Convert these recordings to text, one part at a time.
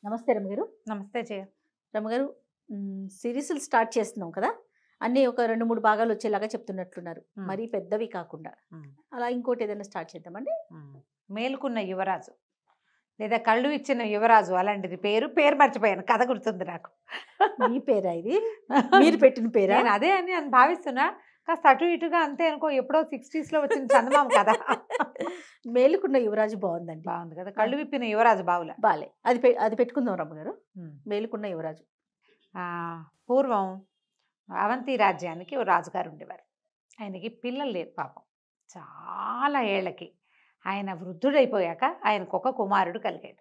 నమస్తే రమగారు. నమస్తే జయ. రమగారు, సిరీస్‌లు స్టార్ట్ చేస్తున్నాం కదా! అన్నీ ఒక 2, 3 భాగాలు వచ్చేలాగా చెప్తున్నట్లున్నారు. హ్మ్. మరీ పెద్దవి కాకుండా. హ్మ్. అలా ఇంకోటి ఏదైనా స్టార్ట్ చేద్దామండి? మేలుకున్న యువరాజు లేదా కళ్ళు ఇచ్చిన యువరాజు అలాంటిది పేరు మర్చిపోయాను. కథ గుర్తుంది నాకు. మీ పేరా ఇది? మీరు పెట్టిన పేరా? నేను అదే అని భావిస్తున్నా. కాస్త అటు ఇటుగా అంతే అనుకో. ఎప్పుడో 60స్‌లో వచ్చిన చందమామ కథ. మేలుకున్న యువరాజు బావుందండి. బాగుంది కదా. కళ్ళు విప్పిన యువరాజు బావుల. బాలే. అది పెట్టుకుందాం రమ్మగారు. మేలుకున్న యువరాజు. పూర్వం అవంతి రాజ్యానికి ఓ రాజుగారు ఉండేవారు. ఆయనకి పిల్లలు లేరు పాపం. చాలా ఏళ్ళకి ఆయన వృద్ధుడైపోయాక ఆయనకు ఒక కుమారుడు కలిగాడు.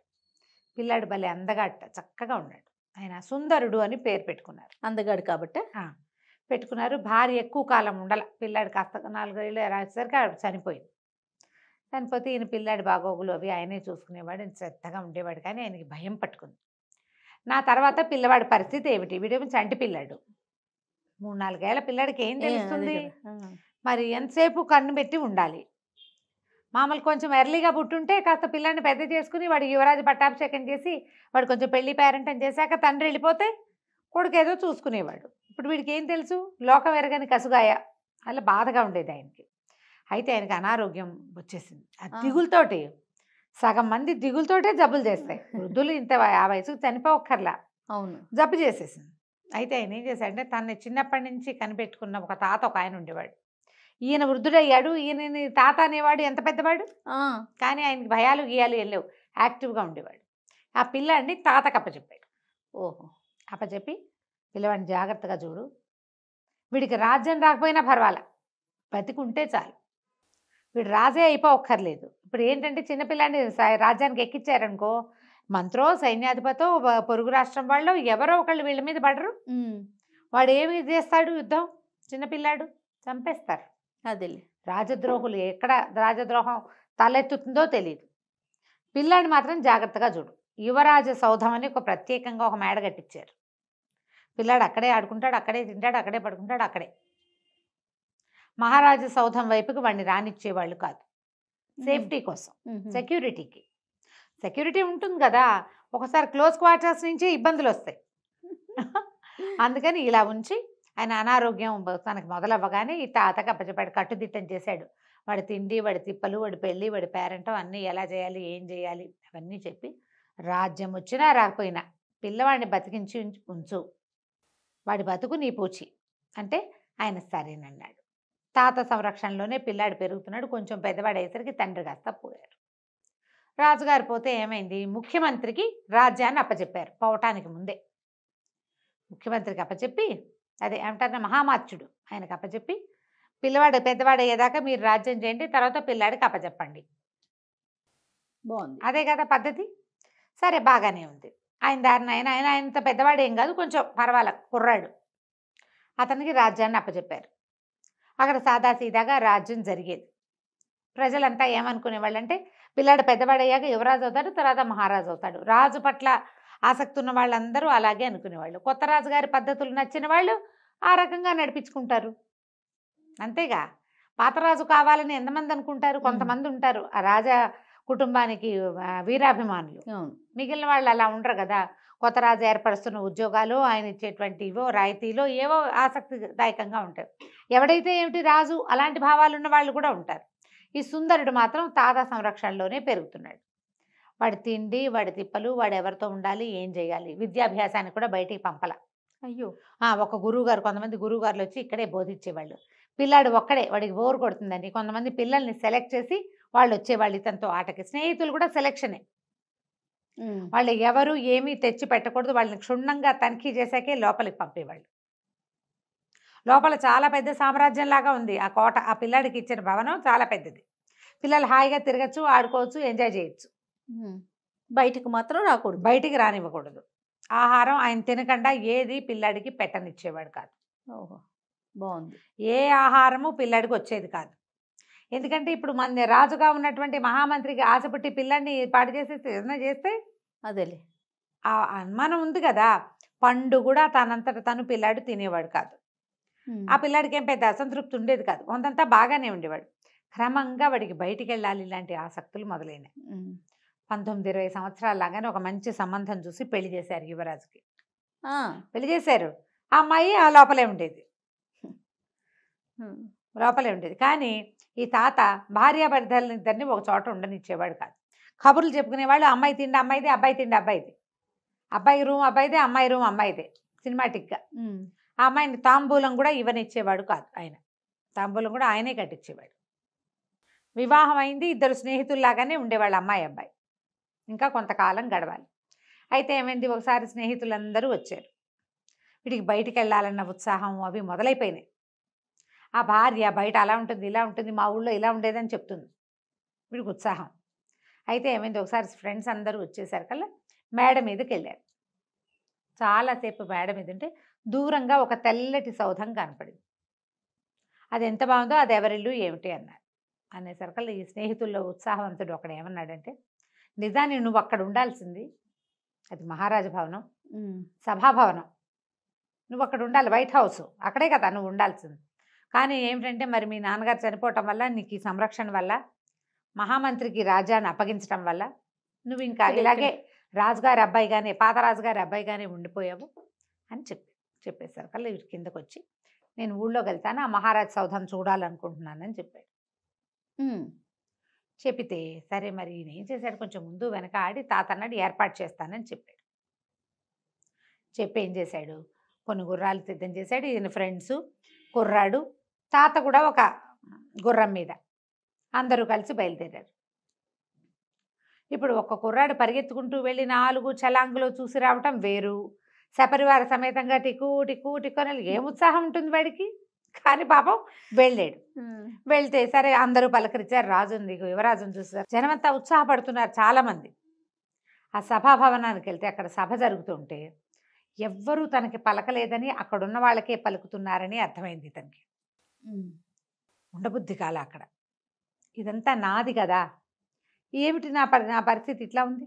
పిల్లాడు భలే అందగాట, చక్కగా ఉన్నాడు. ఆయన సుందరుడు అని పేరు పెట్టుకున్నారు. అందగాడు కాబట్టే? పెట్టుకున్నారు. భార్య ఎక్కువ కాలం ఉండాల. పిల్లాడు కాస్త 4 ఏళ్ళు రాసేసరికి ఆవిడ చనిపోయింది. చనిపోతే ఈయన పిల్లాడి బాగోగులు అవి ఆయనే చూసుకునేవాడు. ఈయన శ్రద్ధగా ఉండేవాడు. కానీ ఆయనకి భయం పట్టుకుంది. నా తర్వాత పిల్లవాడి పరిస్థితి ఏమిటి? వీడేమో చంటి పిల్లాడు. 3, 4 ఏళ్ల పిల్లాడికి ఏం తెలుస్తుంది? మరి ఎంతసేపు కన్ను పెట్టి ఉండాలి. మామూలు కొంచెం ఎర్లీగా పుట్టుంటే కాస్త పిల్లాన్ని పెద్ద చేసుకుని వాడి యువరాజు పట్టాభిషేకం చేసి వాడు కొంచెం పెళ్లి పేరెంటం చేశాక తండ్రి వెళ్ళిపోతే కొడుకు ఏదో చూసుకునేవాడు. ఇప్పుడు వీడికి ఏం తెలుసు? లోకం ఎరగని కసుగాయ. అలా బాధగా ఉండేది ఆయనకి. అయితే ఆయనకి అనారోగ్యం వచ్చేసింది. ఆ దిగులతోటి సగం మంది దిగులతోటే జబ్బులు చేస్తాయి. వృద్ధులు ఇంత ఆ వయసుకు చనిపోక్కర్లా. అవును. జబ్బు చేసేసింది. అయితే ఆయన ఏం చేశాడంటే తనని చిన్నప్పటి నుంచి కనిపెట్టుకున్న ఒక తాత ఒక ఆయన ఉండేవాడు. ఈయన వృద్ధుడయ్యాడు. ఈయనని తాత అనేవాడు ఎంత పెద్దవాడు. కానీ ఆయనకి భయాలు గీయాలు ఏం లేవు. యాక్టివ్గా ఉండేవాడు. ఆ పిల్లాడిని తాతకు అప్పచెప్పాడు. ఓహో. అప్పచెప్పి పిల్లవాడిని జాగ్రత్తగా చూడు. వీడికి రాజ్యం రాకపోయినా పర్వాలా, బతికుంటే చాలు. వీడు రాజే అయిపోక్కర్లేదు. ఇప్పుడు ఏంటంటే చిన్నపిల్లాడిని రాజ్యానికి ఎక్కించారనుకో, మంత్రో సైన్యాధిపతో పొరుగు రాష్ట్రం వాళ్ళు ఎవరో ఒకళ్ళు వీళ్ళ మీద పడరు. వాడు ఏమి చేస్తాడు? యుద్ధం. చిన్నపిల్లాడు చంపేస్తారు. అదే. రాజద్రోహులు ఎక్కడ రాజద్రోహం తలెత్తుతుందో తెలియదు. పిల్లాడిని మాత్రం జాగ్రత్తగా చూడు. యువరాజ సౌధం అని ఒక ప్రత్యేకంగా ఒక మేడ కట్టించారు. పిల్లాడు అక్కడే ఆడుకుంటాడు, అక్కడే తింటాడు, అక్కడే పడుకుంటాడు, అక్కడే. మహారాజా సౌధం వైపుకి వాడిని రానిచ్చేవాళ్ళు కాదు. సేఫ్టీ కోసం, సెక్యూరిటీకి. సెక్యూరిటీ ఉంటుంది కదా, ఒకసారి క్లోజ్ క్వార్టర్స్ నుంచి ఇబ్బందులు వస్తాయి. అందుకని ఇలా ఉంచి ఆయన అనారోగ్యం తనకు మొదలవ్వగానే ఈ తాతకు అప్పచెప్పాడు. కట్టుదిట్టం చేశాడు. వాడి తిండి, వాడి తిప్పలు, వాడి పెళ్ళి, వాడి పేరెంటం అన్నీ ఎలా చేయాలి, ఏం చేయాలి అవన్నీ చెప్పి, రాజ్యం వచ్చినా రాకపోయినా పిల్లవాడిని బతికించి ఉంచు, వాడి బతుకు నీ పూచి అంటే ఆయన సరేనన్నాడు. తాత సంరక్షణలోనే పిల్లాడు పెరుగుతున్నాడు. కొంచెం పెద్దవాడు అయ్యేసరికి తండ్రి కాస్త పోయారు. రాజుగారు పోతే ఏమైంది? ముఖ్యమంత్రికి రాజ్యాన్ని అప్పచెప్పారు. పోవటానికి ముందే ముఖ్యమంత్రికి అప్పచెప్పి, అదే ఏమంటారు, మహామాత్యుడు ఆయనకు అప్పచెప్పి, పిల్లవాడు పెద్దవాడు అయ్యేదాకా మీరు రాజ్యం చేయండి, తర్వాత పిల్లాడికి అప్పచెప్పండి. బాగుంది. అదే కదా పద్ధతి. సరే, బాగానే ఉంది. ఆయన దారిని ఆయన ఇంత పెద్దవాడు ఏం కాదు, కొంచెం పర్వాలేదు, కుర్రాడు. అతనికి రాజ్యాన్ని అప్పచెప్పారు. అక్కడ సాదాసీదాగా రాజ్యం జరిగేది. ప్రజలంతా ఏమనుకునేవాళ్ళు అంటే, పిల్లాడు పెద్దవాడయ్యాక యువరాజు అవుతాడు, తర్వాత మహారాజు అవుతాడు. రాజు పట్ల ఆసక్తి ఉన్న వాళ్ళందరూ అలాగే అనుకునేవాళ్ళు. కొత్త రాజుగారి పద్ధతులు నచ్చిన వాళ్ళు ఆ రకంగా నడిపించుకుంటారు. అంతేగా. పాతరాజు కావాలని ఎంతమంది అనుకుంటారు? కొంతమంది ఉంటారు ఆ రాజా కుటుంబానికి వీరాభిమానులు. మిగిలిన వాళ్ళు అలా ఉండరు కదా. కొత్త రాజు ఏర్పరుస్తున్న ఉద్యోగాలు, ఆయన ఇచ్చేటువంటి రాయితీలో ఏవో ఆసక్తిదాయకంగా ఉంటాయి. ఎవడైతే ఏమిటి రాజు, అలాంటి భావాలు ఉన్న వాళ్ళు కూడా ఉంటారు. ఈ సుందరుడు మాత్రం తాత సంరక్షణలోనే పెరుగుతున్నాడు. వాడి తిండి, వాడి తిప్పలు, వాడు ఎవరితో ఉండాలి, ఏం చేయాలి, విద్యాభ్యాసానికి కూడా బయటికి పంపల. అయ్యో. ఒక గురువుగారు, కొంతమంది గురువుగారులు వచ్చి ఇక్కడే బోధించేవాళ్ళు. పిల్లాడు ఒక్కడే, వాడికి బోర్ కొడుతుందండి. కొంతమంది పిల్లల్ని సెలెక్ట్ చేసి వాళ్ళు వచ్చేవాళ్ళు ఇతనితో ఆటకి. స్నేహితులు కూడా సెలెక్షనే. వాళ్ళు ఎవరు ఏమీ తెచ్చి పెట్టకూడదు. వాళ్ళని క్షుణ్ణంగా తనిఖీ చేశాకే లోపలికి పంపేవాళ్ళు. లోపల చాలా పెద్ద సామ్రాజ్యం లాగా ఉంది ఆ కోట. ఆ పిల్లాడికి ఇచ్చిన భవనం చాలా పెద్దది. పిల్లలు హాయిగా తిరగచ్చు, ఆడుకోవచ్చు, ఎంజాయ్ చేయొచ్చు. బయటకు మాత్రం రాకూడదు, బయటికి రానివ్వకూడదు. ఆహారం ఆయన తినకుండా ఏది పిల్లాడికి పెట్టనిచ్చేవాడు కాదు. ఓహో, బాగుంది. ఏ ఆహారము పిల్లాడికి వచ్చేది కాదు. ఎందుకంటే ఇప్పుడు మన రాజుగా ఉన్నటువంటి మహామంత్రికి ఆశపట్టి పిల్లాడిని పాడు చేసేస్తే ఏదైనా చేస్తే అదేలే ఆ అనుమానం ఉంది కదా. పండు కూడా తనంతట తను పిల్లాడు తినేవాడు కాదు. ఆ పిల్లాడికి ఏం పెద్ద అసంతృప్తి ఉండేది కాదు. కొంతంతా బాగానే ఉండేవాడు. క్రమంగా వాడికి బయటికి వెళ్ళాలి ఇలాంటి ఆసక్తులు మొదలైనాయి. 19-20 సంవత్సరాల లాగానే ఒక మంచి సంబంధం చూసి పెళ్లి చేశారు యువరాజుకి. ఆ, పెళ్లి చేశారు. ఆ అమ్మాయి ఆ లోపలే ఉండేది. ఉమ్, లోపలే ఉండేది. కానీ ఈ తాత భార్యాభర్తలిద్దరిని ఒక చోట ఉండనిచ్చేవాడు కాదు. కబుర్లు చెప్పుకునేవాళ్ళు. అమ్మాయి తిండి అమ్మాయిదే, అబ్బాయి తిండి అబ్బాయిదే. అబ్బాయి రూమ్ అబ్బాయిదే, అమ్మాయి రూమ్ అమ్మాయిదే. సినిమాటిక్గా ఉమ్, ఆ అమ్మాయిని తాంబూలం కూడా ఇవ్వనిచ్చేవాడు కాదు ఆయన. తాంబూలం కూడా ఆయనే కట్టించేవాడు. వివాహం అయింది. ఇద్దరు స్నేహితుల్లాగానే ఉండేవాళ్ళు అమ్మాయి అబ్బాయి. ఇంకా కొంతకాలం గడవాలి. అయితే ఏమైంది, ఒకసారి స్నేహితులందరూ వచ్చారు. వీడికి బయటికి వెళ్ళాలన్న ఉత్సాహం అవి మొదలైపోయినాయి. ఆ భార్య బయట అలా ఉంటుంది, ఇలా ఉంటుంది, మా ఊళ్ళో ఇలా ఉండేదని చెప్తుంది. వీడికి ఉత్సాహం. అయితే ఏమైంది, ఒకసారి ఫ్రెండ్స్ అందరూ వచ్చేసారు కల్లా మేడ మీదకి వెళ్ళారు. చాలాసేపు మేడ మీద ఉంటే దూరంగా ఒక తెల్లటి సౌధం కనపడింది. అది ఎంత బాగుందో, అది ఎవరిల్లు ఏమిటి అన్నారు. అనేసరికల్లా ఈ స్నేహితుల్లో ఉత్సాహవంతుడు ఒకడు ఏమన్నాడంటే, నిజాన్ని నువ్వు అక్కడ ఉండాల్సింది, అది మహారాజ భవనం, ఉమ్, సభాభవనం, నువ్వు అక్కడ ఉండాలి, వైట్ హౌస్ అక్కడే కదా నువ్వు ఉండాల్సింది. కానీ ఏమిటంటే మరి మీ నాన్నగారు చనిపోవటం వల్ల, నీకు ఈ సంరక్షణ వల్ల, మహామంత్రికి రాజ్యాన్ని అప్పగించడం వల్ల నువ్వు ఇంకా ఇలాగే రాజుగారి అబ్బాయిగానే, పాత రాజుగారి అబ్బాయిగానే ఉండిపోయావు అని చెప్పేశారు కల్లా వీటి కిందకు వచ్చి, నేను ఊళ్ళోకి వెళ్తాను, ఆ మహారాజ్ సౌధం చూడాలనుకుంటున్నానని చెప్పాడు. ఉమ్, చెప్పితే సరే మరి ఈయన ఏం చేశాడు, కొంచెం ముందు వెనక ఆడి తాత అన్నాడు ఏర్పాటు చేస్తానని చెప్పాడు. చెప్పి ఏం చేశాడు, కొన్ని గుర్రాలు సిద్ధం చేశాడు. ఈయన ఫ్రెండ్స్, కుర్రాడు, తాత కూడా ఒక గుర్రం మీద అందరూ కలిసి బయలుదేరారు. ఇప్పుడు ఒక కుర్రాడు పరిగెత్తుకుంటూ వెళ్ళి 4 చలాంగులో చూసి రావటం వేరు, సపరివార సమేతంగా టిక్కు టిక్కు టిక్కు అని ఏం ఉత్సాహం ఉంటుంది వాడికి. కానీ పాపం వెళ్ళాడు. ఉమ్, వెళ్తే సరే అందరూ పలకరించారు. రాజుని, యువరాజుని చూసారు. జనమంతా ఉత్సాహపడుతున్నారు చాలామంది. ఆ సభాభవనానికి వెళ్తే అక్కడ సభ జరుగుతుంటే ఎవ్వరూ తనకి పలకలేదని, అక్కడున్న వాళ్ళకే పలుకుతున్నారని అర్థమైంది తనకి. ఉమ్, ఉండబుద్ధి కాల అక్కడ. ఇదంతా నాది కదా, ఏమిటి నా పరిస్థితి ఇట్లా ఉంది,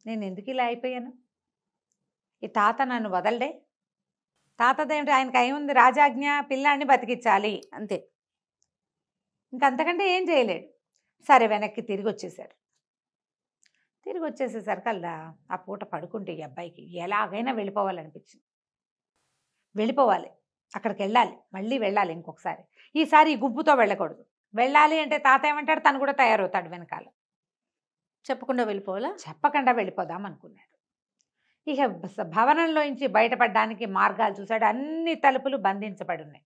నేను ఎందుకు ఇలా అయిపోయాను, ఈ తాత నన్ను వదలడే, తాతదేమిటి ఆయనకి ఏముంది, రాజాజ్ఞ, పిల్లాన్ని బతికించాలి అంతే. ఇంకంతకంటే ఏం చేయలేడు. సరే వెనక్కి తిరిగి వచ్చేసారు. తిరిగి వచ్చేసేసరికల్లా ఆ పూట పడుకుంటే ఈ అబ్బాయికి ఎలాగైనా వెళ్ళిపోవాలనిపించింది. వెళ్ళిపోవాలి, అక్కడికి వెళ్ళాలి, మళ్ళీ వెళ్ళాలి ఇంకొకసారి. ఈసారి ఈ గుంపుతో వెళ్ళకూడదు. వెళ్ళాలి అంటే తాత ఏమంటాడు, తను కూడా తయారవుతాడు వెనకాల. చెప్పకుండా వెళ్ళిపోవాలా? చెప్పకుండా వెళ్ళిపోదాం అనుకున్నాడు. ఇక భవనంలోంచి బయటపడడానికి మార్గాలు చూశాడు. అన్ని తలుపులు బంధించబడి ఉన్నాయి.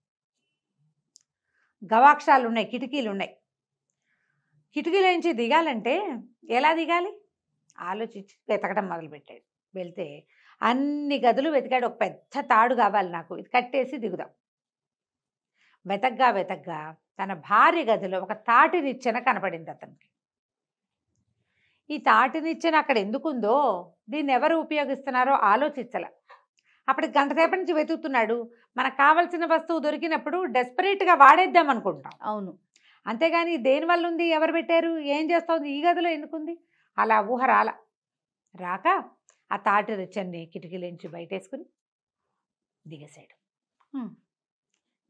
గవాక్షాలు ఉన్నాయి, కిటికీలు ఉన్నాయి. కిటికీల నుంచి దిగాలంటే ఎలా దిగాలి ఆలోచించి వెతకడం మొదలుపెట్టాడు. వెళ్తే అన్ని గదులు వెతికాడు. ఒక పెద్ద తాడు కావాలి నాకు, ఇది కట్టేసి దిగుదాం. వెతగ్గా తన భార్య గదిలో ఒక తాటి నిచ్చెన కనపడింది అతనికి. ఈ తాటి నిచ్చెన అక్కడ ఎందుకుందో, దీన్ని ఎవరు ఉపయోగిస్తున్నారో ఆలోచించాల. అప్పటికి గంటసేపటి నుంచి వెతుకుతున్నాడు. మనకు కావాల్సిన వస్తువు దొరికినప్పుడు డెస్పరేట్గా వాడేద్దాం అనుకుంటాం. అవును. అంతేగాని దేనివల్ల ఉంది, ఎవరు పెట్టారు, ఏం చేస్తుంది, ఈ గదిలో ఎందుకుంది, అలా ఊహ రాక ఆ తాటి నిచ్చెన్ని కిటికీలోంచి బయటేసుకుని దిగేశాడు.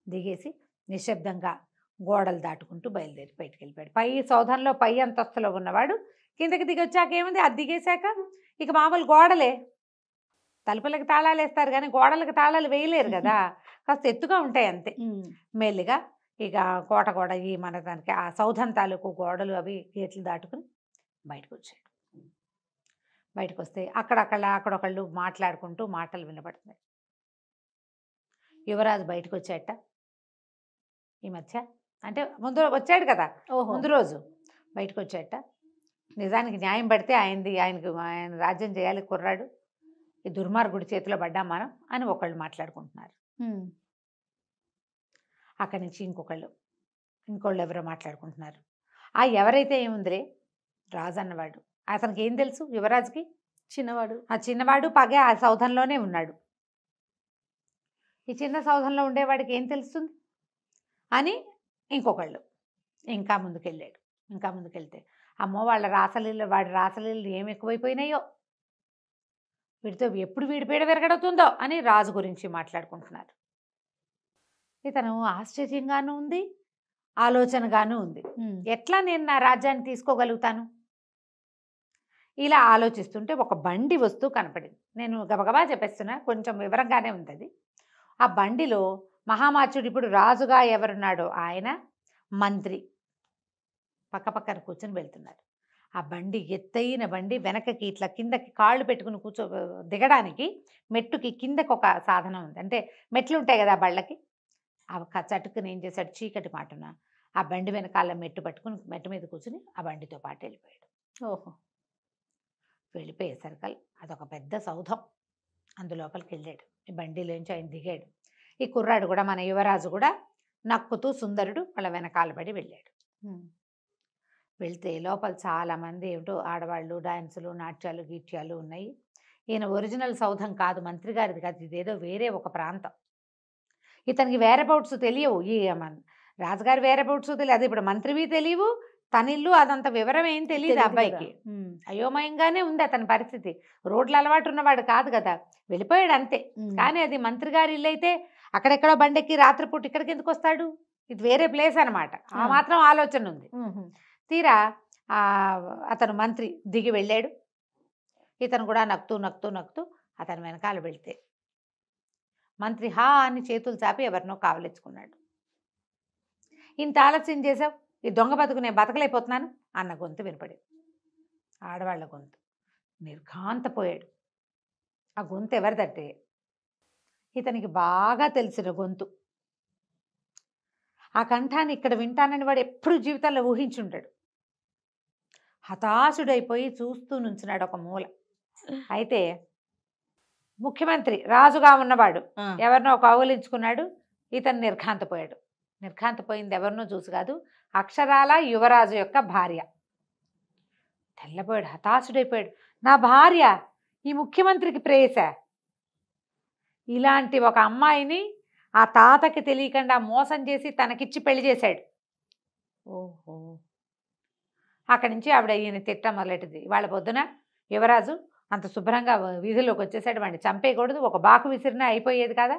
దిగేసి నిశ్శబ్దంగా గోడలు దాటుకుంటూ బయలుదేరి బయటికి వెళ్ళిపోయాడు. పై సౌధంలో పై అంతస్తులో ఉన్నవాడు కిందకి దిగొచ్చాక ఏముంది, అది దిగేశాక ఇక మామూలు గోడలే. తలుపులకి తాళాలు వేస్తారు కానీ గోడలకు తాళాలు వేయలేరు కదా, కాస్త ఎత్తుగా ఉంటాయి అంతే. మెల్లిగా ఇక కోట గోడ, ఈ మన దానికి ఆ సౌధం తాలూకు గోడలు అవి గేట్లు దాటుకుని బయటకు వచ్చాడు. బయటకు వస్తే అక్కడొకళ్ళు మాట్లాడుకుంటూ మాటలు వినపడుతున్నాయి. యువరాజు బయటకు వచ్చాట ఈ మధ్య, అంటే ముందు వచ్చాడు కదా, ముందు రోజు బయటకు వచ్చాట. నిజానికి న్యాయం పడితే ఆయన రాజ్యం చేయాలి కుర్రాడు, ఈ దుర్మార్గుడి చేతిలో పడ్డాం మనం అని ఒకళ్ళు మాట్లాడుకుంటున్నారు. అక్కడి నుంచి ఇంకోళ్ళు ఎవరో మాట్లాడుకుంటున్నారు. ఆ ఎవరైతే ఏముందిరే, రాజు అన్నవాడు, అతనికి ఏం తెలుసు, యువరాజుకి చిన్నవాడు పగే ఆ సౌధంలోనే ఉన్నాడు. ఈ చిన్న సౌధంలో ఉండేవాడికి ఏం తెలుస్తుంది అని ఇంకొకళ్ళు ఇంకా ముందుకెళ్తే అమ్మో వాడి రాసలీలు ఏం ఎక్కువైపోయినాయో, వీడితో ఎప్పుడు వీడి పీడ విరగడుతుందో అని రాజు గురించి మాట్లాడుకుంటున్నారు. ఇతను ఆశ్చర్యంగానూ ఉంది, ఆలోచనగానూ ఉంది. ఎట్లా నేను నా రాజ్యాన్ని తీసుకోగలుగుతాను, ఇలా ఆలోచిస్తుంటే ఒక బండి వస్తూ కనపడింది. నేను గబగబా చెప్పేస్తున్నా, కొంచెం వివరంగానే ఉంది అది. ఆ బండిలో మహామాచుడు ఇప్పుడు రాజుగా ఎవరున్నాడో ఆయన, మంత్రి పక్కపక్కన కూర్చొని వెళ్తున్నారు. ఆ బండి ఎత్తైన బండి, వెనకకి ఇట్లా కిందకి కాళ్ళు పెట్టుకుని దిగడానికి మెట్టుకి కిందకి ఒక సాధనం ఉంది. అంటే మెట్లు ఉంటాయి కదా ఆ బళ్ళకి. ఆ చటుకుని ఏం చేశాడు, చీకటి మాటున ఆ బండి వెనకాల మెట్టు పట్టుకుని మెట్టు మీద కూర్చుని ఆ బండితో పాటు వెళ్ళిపోయాడు. ఓహో! వెళ్ళిపోయేసరికి అదొక పెద్ద సౌధం. అందులోపలికి వెళ్ళాడు. ఈ బండిలోంచి ఆయన దిగాడు. ఈ కుర్రాడు కూడా, మన యువరాజు కూడా నక్కుతూ సుందరుడు వాళ్ళ వెనకాల పడి వెళ్ళాడు. వెళ్తే లోపల చాలామంది ఏమిటో ఆడవాళ్ళు, డాన్సులు, నాట్యాలు, గీట్యాలు ఉన్నాయి. ఈయన ఒరిజినల్ సౌధం కాదు, మంత్రి గారిది కాదు, ఇదేదో వేరే ఒక ప్రాంతం. ఇతనికి వేరబౌట్స్ తెలియవు. ఈ రాజుగారి వేరబౌట్స్ తెలియదు. అది ఇప్పుడు మంత్రివి తెలియవు, తన ఇల్లు అదంత వివరం ఏం తెలియదు అబ్బాయికి. అయోమయంగానే ఉంది అతని పరిస్థితి. రోడ్లు అలవాటు ఉన్నవాడు కాదు కదా, వెళ్ళిపోయాడు అంతే. కానీ అది మంత్రి గారి ఇల్లు అయితే అక్కడెక్కడో బండెక్కి రాత్రిపూట ఇక్కడికి ఎందుకు వస్తాడు? ఇది వేరే ప్లేస్ అనమాట. ఆ మాత్రం ఆలోచన ఉంది. తీరా అతను మంత్రి దిగి వెళ్ళాడు. ఇతను కూడా నక్కుతూ నక్కుతూ నక్కుతూ అతను వెనకాల వెళ్తే మంత్రి హా అని చేతులు చాపి ఎవరినో కావలించుకున్నాడు. ఇంత ఆలస్యం చేసావు, ఈ దొంగ బతుకు నేను బతకలేకపోతున్నాను అన్న గొంతు వినపడింది. ఆడవాళ్ళ గొంతు. నిర్ఘాంతపోయాడు. ఆ గొంతు ఎవరిదంటే ఇతనికి బాగా తెలిసిన గొంతు. ఆ కంఠాన్ని ఇక్కడ వింటానని వాడు ఎప్పుడు జీవితంలో ఊహించుంటాడు. హతాశుడైపోయి చూస్తూ నుంచున్నాడు ఒక మూల. అయితే ముఖ్యమంత్రి రాజుగా ఉన్నవాడు ఎవరినో కౌగిలించుకున్నాడు. ఇతను నిర్ఘాంతపోయాడు. నిర్ఘాంతపోయింది ఎవరినో చూసి కాదు, అక్షరాల యువరాజు యొక్క భార్య. తెల్లపోయాడు, హతాశుడైపోయాడు. నా భార్య ఈ ముఖ్యమంత్రికి ప్రేయస. ఇలాంటి ఒక అమ్మాయిని ఆ తాతకి తెలియకుండా మోసం చేసి తనకిచ్చి పెళ్లి చేశాడు. ఓహో! అక్కడి నుంచి ఆవిడ ఈయన తిట్ట మొదలెట్టింది. ఇవాళ పొద్దున యువరాజు అంత శుభ్రంగా వీధిలోకి వచ్చేసాడు, వాడిని చంపేయకూడదు, ఒక బాకు విసిరినా అయిపోయేది కదా,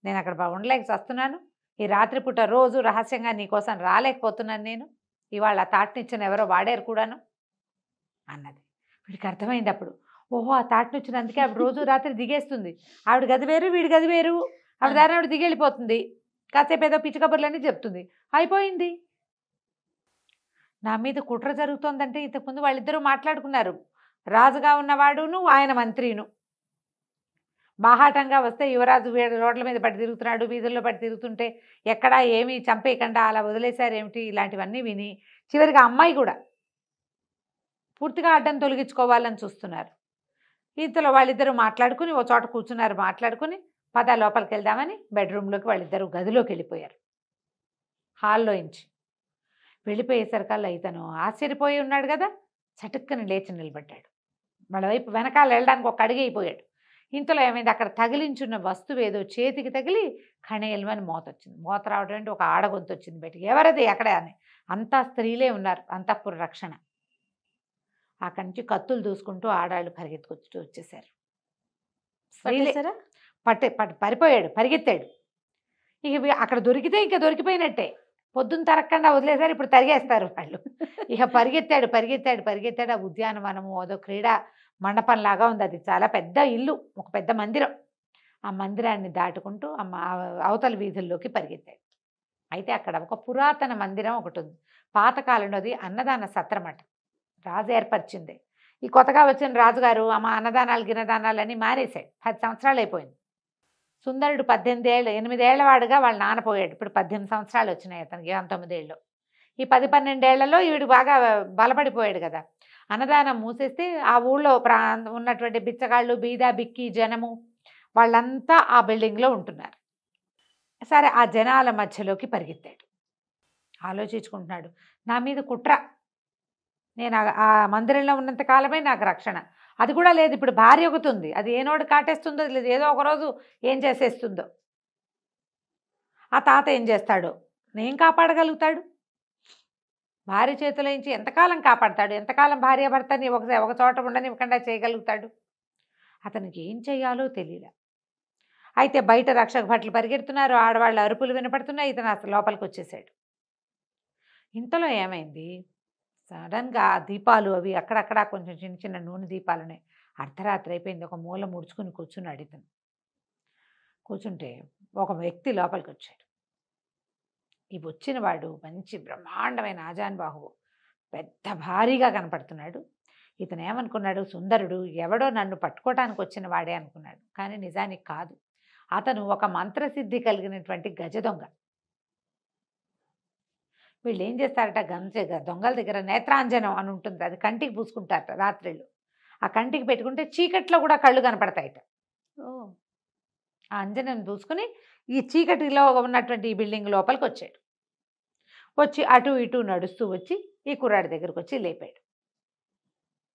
నేను అక్కడ ఉండలేక వస్తున్నాను, ఈ రాత్రిపూట రోజు రహస్యంగా నీకోసం రాలేకపోతున్నాను నేను, ఇవాళ తాటనిచ్చిన ఎవరో వాడారు కూడాను అన్నది. వీడికి అర్థమైంది అప్పుడు, ఓహో ఆ తాటనిచ్చిన అందుకే ఆవిడ రోజు రాత్రి దిగేస్తుంది, ఆవిడ గది వేరు వీడి గది వేరు, ఆవిడ దాని ఆవిడ దిగెళ్ళిపోతుంది, కాసేపు ఏదో పిచ్చి కబుర్లన్నీ చెప్తుంది, అయిపోయింది. నా మీద కుట్ర జరుగుతోందంటే ఇంతకుముందు వాళ్ళిద్దరూ మాట్లాడుకున్నారు, రాజుగా ఉన్నవాడును ఆయన మంత్రిను. బాహాటంగా వస్తే యువరాజు రోడ్ల మీద పడి తిరుగుతున్నాడు, వీధుల్లో పడి తిరుగుతుంటే ఎక్కడా ఏమీ చంపేయకుండా అలా వదిలేశారేమిటి, ఇలాంటివన్నీ విని చివరిగా అమ్మాయి కూడా పూర్తిగా అడ్డం తొలగించుకోవాలని చూస్తున్నారు. ఇంతలో వాళ్ళిద్దరూ మాట్లాడుకుని ఓ చోట కూర్చున్నారు. మాట్లాడుకుని పద లోపలికి వెళ్దామని బెడ్రూమ్లోకి వాళ్ళిద్దరూ గదిలోకి వెళ్ళిపోయారు. హాల్లో ఇంచి వెళ్ళిపోయేసరికల్లా ఇతను ఆశ్చర్యపోయి ఉన్నాడు కదా, చటుక్కని లేచి నిలబడ్డాడు. వాళ్ళ వైపు వెనకాల వెళ్ళడానికి ఒక అడుగు అయిపోయాడు. ఇంతలో ఏమైంది, అక్కడ తగిలించున్న వస్తువు ఏదో చేతికి తగిలి కణేల్మని మోత వచ్చింది. మోత రావడం అంటే ఒక ఆడగొంతు వచ్చింది బయటికి. ఎవరది అక్కడే అని, అంతా స్త్రీలే ఉన్నారు, అంతఃపుర రక్షణ. అక్కడి నుంచి కత్తులు దూసుకుంటూ ఆడాళ్ళు పరిగెత్తుకొచ్చుతూ వచ్చేసారు. స్త్రీలే పరిపోయాడు, పరిగెత్తాడు. ఇక అక్కడ దొరికితే ఇంకా దొరికిపోయినట్టే, పొద్దున్న తరగకుండా వదిలేసారు, ఇప్పుడు తరిగేస్తారు వాళ్ళు. ఇక పరిగెత్తాడు పరిగెత్తాడు పరిగెత్తాడు. ఆ ఉద్యానవనము అదో క్రీడా మండపంలాగా ఉంది, అది చాలా పెద్ద ఇల్లు, ఒక పెద్ద మందిరం. ఆ మందిరాన్ని దాటుకుంటూ అవతల వీధుల్లోకి పరిగెత్తాడు. అయితే అక్కడ ఒక పురాతన మందిరం ఒకటి ఉంది, పాతకాలంలో. అది అన్నదాన సత్రం అట, రాజు ఏర్పరిచింది. ఈ కొత్తగా వచ్చిన రాజుగారు అన్నదానాలు గిన్నదానాలు అని మానేశాడు. 10 సంవత్సరాలు అయిపోయింది. సుందరుడు 8 ఏళ్ల వాడుగా వాళ్ళ నాన్న పోయాడు. ఇప్పుడు 18 సంవత్సరాలు వచ్చినాయి అతనికి, 19 ఏళ్ళు. ఈ 10-12 ఏళ్లలో ఈవిడు బాగా బలపడిపోయాడు కదా. అన్నదానం మూసేస్తే ఆ ఊళ్ళో ఉన్నటువంటి బిచ్చగాళ్ళు, బీద బిక్కి జనము వాళ్ళంతా ఆ బిల్డింగ్లో ఉంటున్నారు. సరే, ఆ జనాల మధ్యలోకి పరిగెత్తాడు. ఆలోచించుకుంటున్నాడు, నా మీద కుట్ర, నేను ఆ మందిరంలో ఉన్నంత కాలమే నాకు రక్షణ, అది కూడా లేదు. ఇప్పుడు భార్య ఒకటి ఉంది, అది ఏనోడు కాటేస్తుందో లేదు, ఏదో ఒకరోజు ఏం చేసేస్తుందో. ఆ తాత ఏం చేస్తాడో, నేను కాపాడగలుగుతాడు? భార్య చేతిలో నుంచి ఎంతకాలం కాపాడతాడు? ఎంతకాలం భార్య భర్తని ఒక చోట ఉండనివ్వకుండా చేయగలుగుతాడు? అతనికి ఏం చేయాలో తెలియలే. అయితే బయట రక్షక భట్లు పరిగెడుతున్నారు, ఆడవాళ్ళ అరుపులు వినపడుతున్నాయి. ఇతను అసలు లోపలికి వచ్చేసాడు. ఇంతలో ఏమైంది, సడన్గా ఆ దీపాలు అవి అక్కడక్కడ కొంచెం చిన్న చిన్న నూనె దీపాలు ఉన్నాయి. అర్ధరాత్రి అయిపోయింది. ఒక మూల ముడుచుకుని కూర్చున్నాడు ఇతను. కూర్చుంటే ఒక వ్యక్తి లోపలికి వచ్చాడు. ఈ వచ్చిన వాడు మంచి బ్రహ్మాండమైన ఆజానుబాహువు, పెద్ద భారీగా కనపడుతున్నాడు. ఇతను ఏమనుకున్నాడు, సుందరుడు ఎవడో నన్ను పట్టుకోవటానికి వచ్చిన వాడే అనుకున్నాడు. కానీ నిజానికి కాదు, అతను ఒక మంత్రసిద్ధి కలిగినటువంటి గజ దొంగ. వీళ్ళు ఏం చేస్తారట, దొంగల దగ్గర నేత్రాంజనం అని ఉంటుంది, అది కంటికి పూసుకుంటారట రాత్రిళ్ళు. ఆ కంటికి పెట్టుకుంటే చీకట్లో కూడా కళ్ళు కనపడతాయట. ఆ అంజనం పూసుకుని ఈ చీకటిలో ఉన్నటువంటి ఈ బిల్డింగ్ లోపలికి వచ్చాడు. వచ్చి అటు ఇటు నడుస్తూ వచ్చి ఈ కుర్రాడి దగ్గరకు వచ్చి లేపాడు.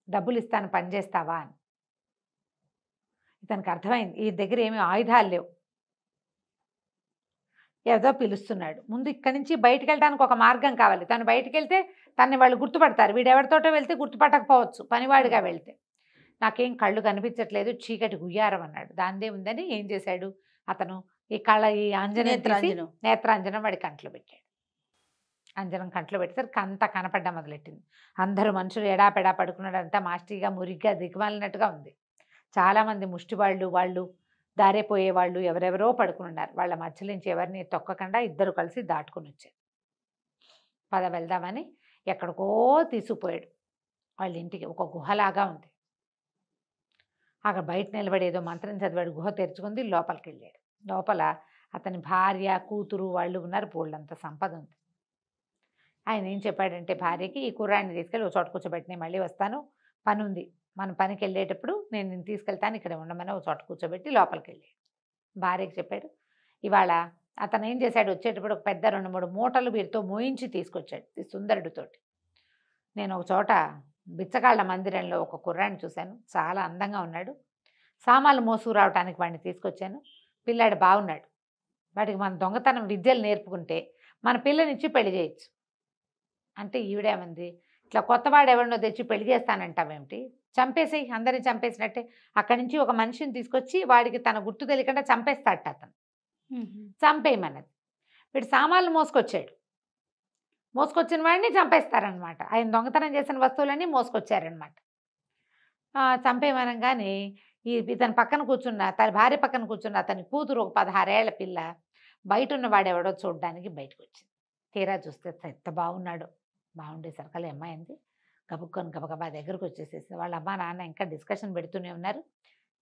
డబ్బులు ఇస్తాను, పని చేస్తావా అని. ఇతనికి అర్థమైంది ఈ దగ్గర ఏమీ ఆయుధాలు లేవు. ఏదో పిలుస్తున్నాడు. ముందు ఇక్కడి నుంచి బయటికి వెళ్ళడానికి ఒక మార్గం కావాలి. తను బయటికి వెళ్తే తనని వాళ్ళు గుర్తుపడతారు. వీడెవరితోటో వెళ్తే గుర్తుపట్టకపోవచ్చు పనివాడిగా వెళ్తే. నాకేం కళ్ళు కనిపించట్లేదు, చీకటి గుయ్యారం అన్నాడు. దాందే ఉందని ఏం చేశాడు అతను, ఈ అంజనం తీసి నేత్రాంజనం వాడి కంట్లో పెట్టాడు. అంజనం కంట్లో పెట్టేసరికి అంతా కనపడ్డా మొదలెట్టింది. అందరూ మనుషులు ఎడాపెడా పడుకున్నాడు. అంతా మాస్టిగా మురిగ్గా దిగమాలినట్టుగా ఉంది. చాలామంది ముష్టివాళ్ళు, వాళ్ళు దారిపోయేవాళ్ళు ఎవరెవరో పడుకుని ఉన్నారు. వాళ్ళ మధ్య నుంచి ఎవరిని తొక్కకుండా ఇద్దరు కలిసి దాటుకుని వచ్చారు. పద వెళ్దామని ఎక్కడికో తీసుకుపోయాడు. వాళ్ళ ఇంటికి ఒక గుహలాగా ఉంది. అక్కడ బయట నిలబడి ఏదో మంత్రం చదివాడు. గుహ తెరుచుకుంది, లోపలికి వెళ్ళాడు. లోపల అతని భార్య, కూతురు వాళ్ళు ఉన్నారు. బోళ్ళంత సంపద ఉంది. ఆయన ఏం చెప్పాడంటే భార్యకి, ఈ కుర్రాడిని తీసుకెళ్ళి ఒక చోట కూర్చోబెట్టి మళ్ళీ వస్తాను, పని ఉంది, మన పనికి వెళ్ళేటప్పుడు నేను తీసుకెళ్తాను, ఇక్కడ ఉండమని ఒక చోట కూర్చోబెట్టి లోపలికి వెళ్ళాడు. భార్యకి చెప్పాడు. ఇవాళ అతను ఏం చేశాడు, వచ్చేటప్పుడు ఒక పెద్ద 2-3 మూటలు వీరితో మోయించి తీసుకొచ్చాడు ఈ సుందరుడితోటి. నేను ఒక చోట బిచ్చగాళ్ల మందిరంలో ఒక కుర్రాడిని చూశాను, చాలా అందంగా ఉన్నాడు, సామాన్లు మోసుకురావటానికి వాడిని తీసుకొచ్చాను, పిల్లాడు బాగున్నాడు, వాడికి మన దొంగతనం విద్యలు నేర్పుకుంటే మన పిల్లనిచ్చి పెళ్లి చేయొచ్చు అంటే. ఈవిడేమంది, ఇట్లా కొత్తవాడు ఎవరినో తెచ్చి పెళ్లి చేస్తానంటావేమిటి, చంపేసేయి, అందరినీ చంపేసినట్టే. అక్కడి నుంచి ఒక మనిషిని తీసుకొచ్చి వాడికి తన గుర్తు తెలియకుండా చంపేస్తాడట అతను. చంపేయమన్నది. వీడు సామాన్లు మోసుకొచ్చాడు, మోసుకొచ్చిన వాడిని చంపేస్తారనమాట. ఆయన దొంగతనం చేసిన వస్తువులన్నీ మోసుకొచ్చారనమాట. చంపేయమనగానే ఇతని పక్కన కూర్చున్న, తన భార్య పక్కన కూర్చున్న అతని కూతురు, ఒక 16 ఏళ్ల పిల్ల, బయట ఉన్న వాడెవడో చూడడానికి బయటకు వచ్చింది. తీరా చూస్తే ఎంత బాగున్నాడు. బాగుండేసరికల్లా అమ్మాయింది గబుక్కొని గబగబా దగ్గరకు వచ్చేసేసి వాళ్ళ అమ్మ నాన్న ఇంకా డిస్కషన్ పెడుతూనే ఉన్నారు.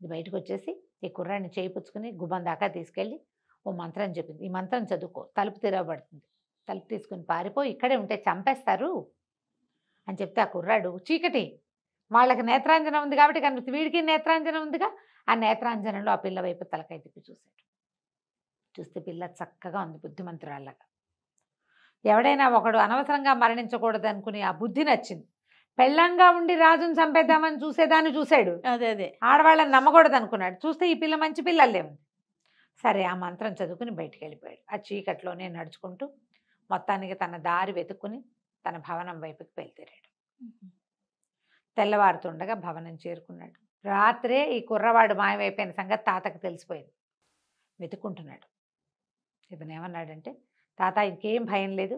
ఇది బయటకు వచ్చేసి ఈ కుర్రాడిని చేయిపుచ్చుకుని గుమ్మం దాకా తీసుకెళ్ళి ఓ మంత్రం చెప్పింది. ఈ మంత్రం చదువుకో, తలుపు తెరవబడుతుంది, తలుపు తీసుకుని పారిపోయి, ఇక్కడే ఉంటే చంపేస్తారు అని చెప్తే ఆ కుర్రాడు, చీకటి, వాళ్ళకి నేత్రాంజనం ఉంది కాబట్టి కనిపిస్తుంది, వీడికి నేత్రాంజనం ఉందిగా, ఆ నేత్రాంజనంలో ఆ పిల్ల వైపు తలకాయ తిప్పి చూశాడు. చూస్తే పిల్ల చక్కగా ఉంది, బుద్ధిమంతురాళ్ళగా. ఎవడైనా ఒకడు అనవసరంగా మరణించకూడదు అనుకుని ఆ బుద్ధి నచ్చింది. పెళ్ళంగా ఉండి రాజును చంపేద్దామని చూసేదాన్ని చూశాడు, అదే ఆడవాళ్ళని నమ్మకూడదు అనుకున్నాడు. చూస్తే ఈ పిల్ల మంచి పిల్లలే ఉంది. సరే ఆ మంత్రం చదువుకుని బయటికి వెళ్ళిపోయాడు. ఆ చీకట్లోనే నడుచుకుంటూ మొత్తానికి తన దారి వెతుక్కుని తన భవనం వైపుకి వెళ్తాడు. తెల్లవారుతుండగా భవనం చేరుకున్నాడు. రాత్రే ఈ కుర్రవాడు మాయమైపోయిన సంగతి తాతకు తెలిసిపోయింది. వెతుక్కుంటున్నాడు. ఇతను ఏమన్నాడంటే, తాత ఇంకేం భయం లేదు,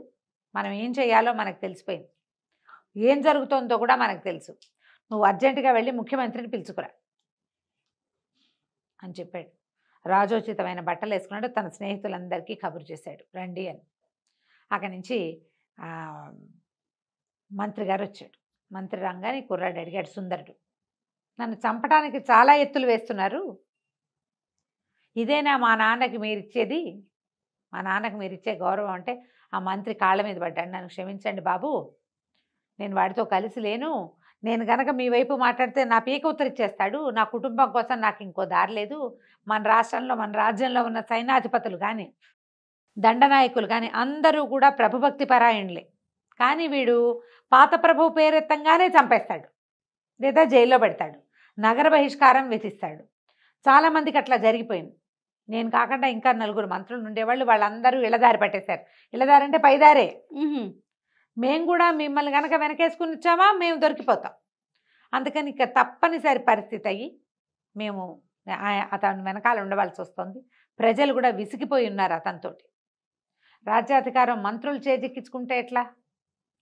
మనం ఏం చేయాలో మనకు తెలిసిపోయింది, ఏం జరుగుతుందో కూడా మనకు తెలుసు, నువ్వు అర్జెంటుగా వెళ్ళి ముఖ్యమంత్రిని పిలుచుకురా అని చెప్పాడు. రాజోచితమైన బట్టలు వేసుకున్నాడు. తన స్నేహితులందరికీ కబురు చేశాడు, రండి అని. అక్కడి నుంచి మంత్రి గారు వచ్చాడు. మంత్రి రంగాని కుర్రాడు అడిగాడు, సుందరుడు, నన్ను చంపడానికి చాలా ఎత్తులు వేస్తున్నారు, ఇదేనా మా నాన్నకి మీరిచ్చేది, మా నాన్నకు మీరు ఇచ్చే గౌరవం అంటే? ఆ మంత్రి కాళ్ళ మీద పడ్డాడు. నన్ను క్షమించండి బాబు, నేను వాడితో కలిసి లేను, నేను గనక మీ వైపు మాట్లాడితే నా పీక ఉత్తరిచ్చేస్తాడు, నా కుటుంబం కోసం నాకు ఇంకో దారి లేదు, మన రాష్ట్రంలో మన రాజ్యంలో ఉన్న సైన్యాధిపతులు కానీ దండనాయకులు కానీ అందరూ కూడా ప్రభుభక్తి పరాయణులే, కానీ వీడు పాత ప్రభువు పేరెత్తంగానే చంపేస్తాడు, లేదా జైల్లో పెడతాడు, నగర బహిష్కారం విధిస్తాడు. చాలామందికి అట్లా జరిగిపోయింది. నేను కాకుండా ఇంకా 4 మంత్రులు ఉండేవాళ్ళు, వాళ్ళందరూ ఇళ్ళదారి పట్టేశారు. ఇళ్ళదారంటే పైదారే. మేము కూడా మిమ్మల్ని కనుక వెనకేసుకుని వచ్చామా మేము దొరికిపోతాం. అందుకని ఇక తప్పనిసరి పరిస్థితి అయ్యి మేము అతను వెనకాల ఉండవలసి వస్తుంది. ప్రజలు కూడా విసిగిపోయి ఉన్నారు అతనితోటి. రాజ్యాధికారం మంత్రులు చేజిక్కించుకుంటే ఎట్లా?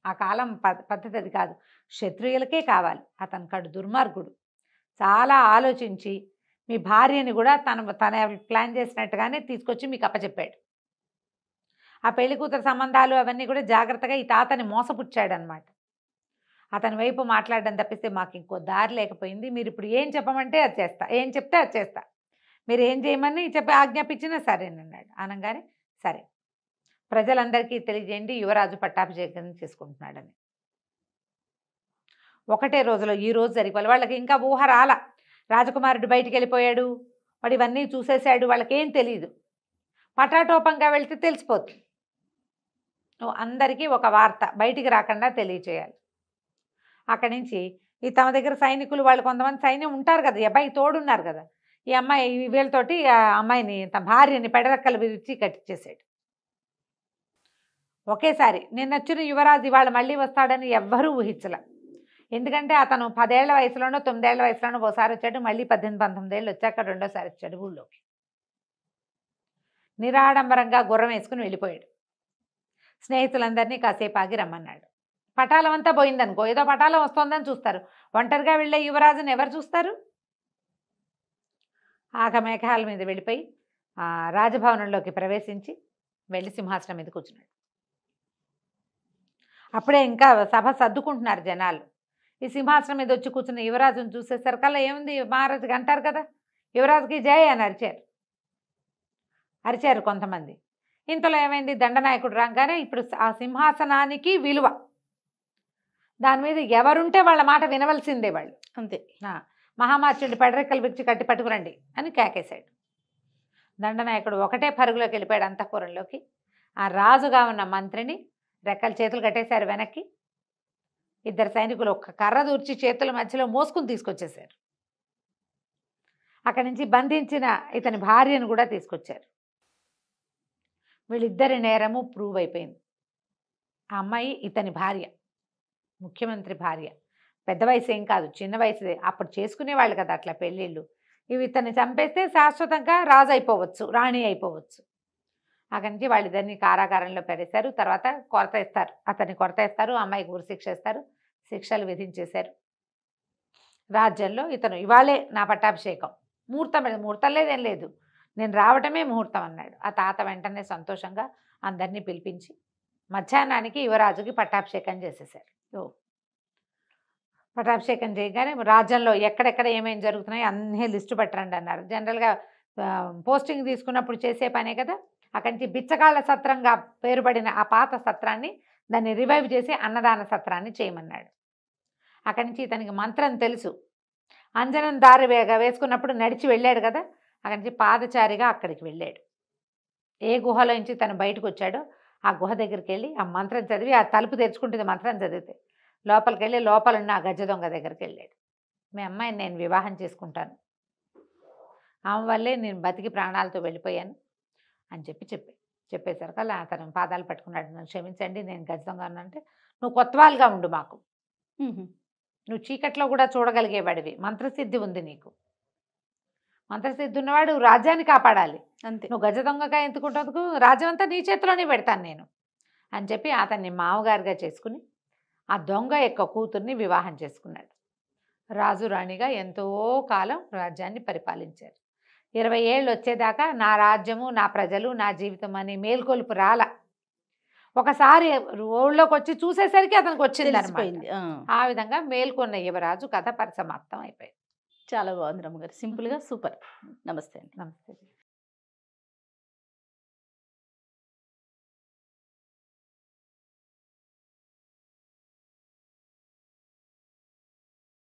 ఆ కాలం పద్ధతి అది కాదు. క్షత్రియులకే కావాలి. అతను కడు దుర్మార్గుడు. చాలా ఆలోచించి మీ భార్యని కూడా తన ప్లాన్ చేసినట్టుగానే తీసుకొచ్చి మీకు అప్పచెప్పాడు. ఆ పెళ్లి కూతురు సంబంధాలు అవన్నీ కూడా జాగ్రత్తగా ఈ తాతని మోసపుచ్చాడనమాట. అతని వైపు మాట్లాడడం తప్పిస్తే మాకు ఇంకో దారి లేకపోయింది. మీరు ఇప్పుడు ఏం చెప్పమంటే అది చేస్తా, ఏం చెప్తే అది చేస్తా, మీరు ఏం చేయమని చెప్పి ఆజ్ఞాపించినా సరేనన్నాడు. అనగానే సరే, ప్రజలందరికీ తెలియజేయండి యువరాజు పట్టాభిషేకం చేసుకుంటున్నాడని. ఒకటే రోజులో ఈ రోజు జరిగిపోవాలి. వాళ్ళకి ఇంకా ఊహ రాల. రాజకుమారుడు బయటికి వెళ్ళిపోయాడు, వాడు ఇవన్నీ చూసేశాడు, వాళ్ళకేం తెలియదు. పటాటోపంగా వెళ్తే తెలిసిపోతుంది. నువ్వు అందరికీ ఒక వార్త బయటికి రాకుండా తెలియచేయాలి. అక్కడి నుంచి ఈ తమ దగ్గర సైనికులు వాళ్ళు కొంతమంది సైన్యం ఉంటారు కదా, ఈ అబ్బాయి తోడున్నారు కదా, ఈ అమ్మాయి వీళ్ళతోటి ఆ అమ్మాయిని తన భార్యని పెడరెక్కలు విరిచి కట్టించేసాడు. ఒకేసారి నిన్న వచ్చిన యువరాజు ఇవాళ మళ్ళీ వస్తాడని ఎవ్వరూ ఊహించలే. ఎందుకంటే అతను 10 ఏళ్ల వయసులోనో 9 ఏళ్ల వయసులోనో ఒకసారి వచ్చాడు, మళ్ళీ 18, 19 ఏళ్ళు వచ్చాక రెండోసారి వచ్చాడు ఊళ్ళోకి. నిరాడంబరంగా గుర్రం వేసుకుని వెళ్ళిపోయాడు. స్నేహితులందరినీ కాసేపు ఆగి రమ్మన్నాడు. పటాలం అంతా పోయిందనుకో, ఏదో పటాలం వస్తుందని చూస్తారు. ఒంటరిగా వెళ్ళే యువరాజుని ఎవరు చూస్తారు? ఆగమేఘాల మీద వెళ్ళిపోయి రాజభవనంలోకి ప్రవేశించి వెళ్ళి సింహాసనం మీద కూర్చున్నాడు. అప్పుడే ఇంకా సభ సర్దుకుంటున్నారు జనాలు. ఈ సింహాసనం మీద వచ్చి కూర్చున్న యువరాజును చూసేసరికల్లా ఏముంది, మహారాజుకి అంటారు కదా, యువరాజుకి జయ అని అరిచారు కొంతమంది. ఇంతలో ఏమైంది, దండనాయకుడు రాగానే ఇప్పుడు ఆ సింహాసనానికి విలువ, దాని మీద ఎవరుంటే వాళ్ళ మాట వినవలసిందే వాళ్ళు, అంతే. మహామార్చుడి పెడరెక్కలు విరిచి కట్టి పట్టుకురండి అని కేకేశాడు. దండనాయకుడు ఒకటే పరుగులోకి వెళ్ళిపోయాడు అంతఃపురంలోకి. ఆ రాజుగా ఉన్న మంత్రిని రెక్కలు చేతులు కట్టేశారు వెనక్కి. 2 సైనికులు ఒక్క కర్ర దూర్చి చేతుల మధ్యలో మోసుకుని తీసుకొచ్చేశారు. అక్కడి నుంచి బంధించిన ఇతని భార్యను కూడా తీసుకొచ్చారు. వీళ్ళిద్దరి నేరము ప్రూవ్ అయిపోయింది. ఆ అమ్మాయి ఇతని భార్య, ముఖ్యమంత్రి భార్య. పెద్ద వయసు ఏం కాదు, చిన్న వయసుదే. అప్పుడు చేసుకునేవాళ్ళు కదా అట్లా పెళ్ళిళ్ళు. ఇవి ఇతన్ని చంపేస్తే శాశ్వతంగా రాజు అయిపోవచ్చు, రాణి అయిపోవచ్చు. అక్కడి నుంచి వాళ్ళిద్దరిని కారాగారంలో పెడేశారు. తర్వాత కొరత ఇస్తారు, అతన్ని కొరత ఇస్తారు, అమ్మాయికి ఉరిశిక్ష ఇస్తారు, శిక్షలు విధించేశారు. రాజ్యంలో ఇతను ఇవాళే నా పట్టాభిషేకం, ముహూర్తం లేదేం లేదు, నేను రావటమే ముహూర్తం అన్నాడు. ఆ తాత వెంటనే సంతోషంగా అందరినీ పిలిపించి మధ్యాహ్నానికి యువరాజుకి పట్టాభిషేకం చేసేశారు. పట్టాభిషేకం చేయగానే రాజ్యంలో ఎక్కడెక్కడ ఏమేమి జరుగుతున్నాయో అన్నీ లిస్టు పెట్టరండి అన్నారు. జనరల్గా పోస్టింగ్ తీసుకున్నప్పుడు చేసే పనే కదా. అక్కడి నుంచి బిచ్చగాళ్ళ సత్రంగా పేరుపడిన ఆ పాత సత్రాన్ని దాన్ని రివైవ్ చేసి అన్నదాన సత్రాన్ని చేయమన్నాడు. అక్కడి నుంచి ఇతనికి మంత్రం తెలుసు. అంజనం దారి వేసుకున్నప్పుడు నడిచి వెళ్ళాడు కదా, అక్కడి నుంచి పాదచారిగా అక్కడికి వెళ్ళాడు. ఏ గుహలో నుంచి తను బయటకు వచ్చాడో ఆ గుహ దగ్గరికి వెళ్ళి ఆ మంత్రం చదివి, ఆ తలుపు తెరుచుకుంటుంది మంత్రం చదివితే, లోపలికి వెళ్ళి లోపలున్న ఆ గజ దొంగ దగ్గరికి వెళ్ళాడు. మీ అమ్మాయిని నేను వివాహం చేసుకుంటాను, ఆమె వల్లే నేను బతికి ప్రాణాలతో వెళ్ళిపోయాను అని చెప్పేసరికి అతను పాదాలు పట్టుకున్నాడు. నన్ను క్షమించండి, నేను గజ దొంగ అన్నంటే, నువ్వు కొత్తవాళ్ళుగా ఉండు మాకు, నువ్వు చీకట్లో కూడా చూడగలిగేవాడివి, మంత్రసిద్ధి ఉంది నీకు, మంత్రసిద్ధి ఉన్నవాడు రాజ్యాన్ని కాపాడాలి, అంతే. నువ్వు గజ దొంగగా ఎందుకుంటందుకు, రాజ్యం అంతా నీ చేతిలోనే పెడతాను నేను అని చెప్పి అతన్ని మామగారిగా చేసుకుని ఆ దొంగ యొక్క కూతుర్ని వివాహం చేసుకున్నాడు. రాజు రాణిగా ఎంతో కాలం రాజ్యాన్ని పరిపాలించారు. 20 ఏళ్ళు వచ్చేదాకా నా రాజ్యము, నా ప్రజలు, నా జీవితం అని మేల్కొలుపు రాల. ఒకసారి ఊళ్ళోకి వచ్చి చూసేసరికి అతనికి వచ్చింది అనిపోయింది. ఆ విధంగా మేల్కొన్న యువరాజు కథ పరిసమాప్తం అయిపోయింది. చాలా బాగుంది రమ్మగారు, సింపుల్గా సూపర్. నమస్తే. నమస్తే.